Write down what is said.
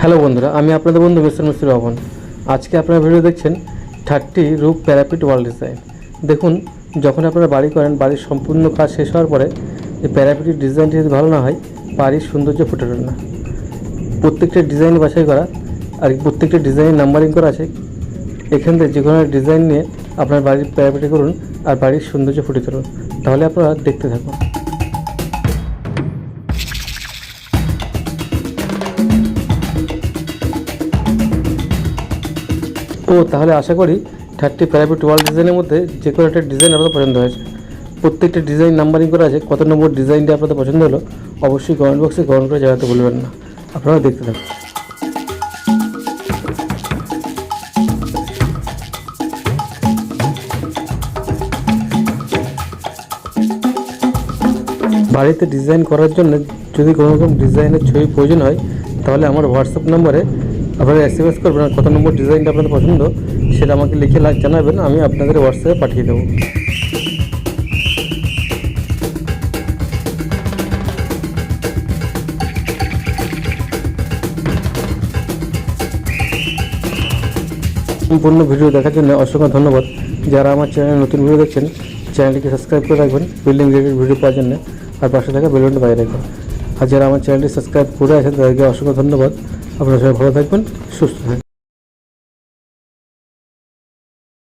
Hello বন্ধুরা, আমি আপনাদের বন্ধু মিস্টার মিস্ত্রি ভবন। আজকে আপনারা ভিডিও দেখছেন 30 রুফ প্যারাপিট ওয়াল ডিজাইন। দেখুন, যখন আপনারা বাড়ি করেন, বাড়ির সম্পূর্ণ কাজ শেষ হওয়ার পরে এই প্যারাপিটের ডিজাইনটি যদি ভালো না হয়, বাড়ির সৌন্দর্য ফুটে ওঠে না। প্রত্যেকটা ডিজাইন বাছাই করা আর প্রত্যেকটা ডিজাইন নাম্বারিং করা আছে। এখান থেকে যে কোনো ডিজাইন নিয়ে আপনার বাড়ির প্যারাপিটে করুন আর বাড়ির সৌন্দর্য ফুটে তুলুন। তাহলে আপনারা দেখতে থাকুন। তাহলে আশা করি 30 প্যারাপিট ওয়াল ডিজাইনের মধ্যে যে কোনো একটা ডিজাইন আপনাদের পছন্দ হয়েছে। প্রত্যেকটা ডিজাইন নাম্বারিং করা আছে। কত নম্বর ডিজাইনটা আপনাদের পছন্দ হলো অবশ্যই কমেন্ট বক্সে কমেন্ট করে জানাতে ভুলবেন না। আপনারা দেখতে থাকুন। বাড়িতে ডিজাইন করার জন্য যদি কোনো রকম ডিজাইনের ছবি প্রয়োজন হয়, তাহলে আমার হোয়াটসঅ্যাপ নম্বরে আপনারা এসএমএস করবেন। আর কত নম্বর ডিজাইনটা আপনাদের পছন্দ সেটা আমাকে লিখে জানাবেন, আমি আপনাদের হোয়াটসঅ্যাপে পাঠিয়ে দেবো। সম্পূর্ণ ভিডিও দেখার জন্য অসংখ্য ধন্যবাদ। যারা আমার চ্যানেলে নতুন ভিডিও দেখছেন, চ্যানেলটিকে সাবস্ক্রাইব করে রাখবেন বিল্ডিং রিলেটেড ভিডিও পাওয়ার জন্য, আর পাশে থাকা বেল বাটনটা বাজিয়ে রাখবেন। আর যারা আমার চ্যানেলটি সাবস্ক্রাইব করে আছেন তাদেরকে অসংখ্য ধন্যবাদ। আপনারা সবাই ভালো থাকবেন, সুস্থ থাকবেন।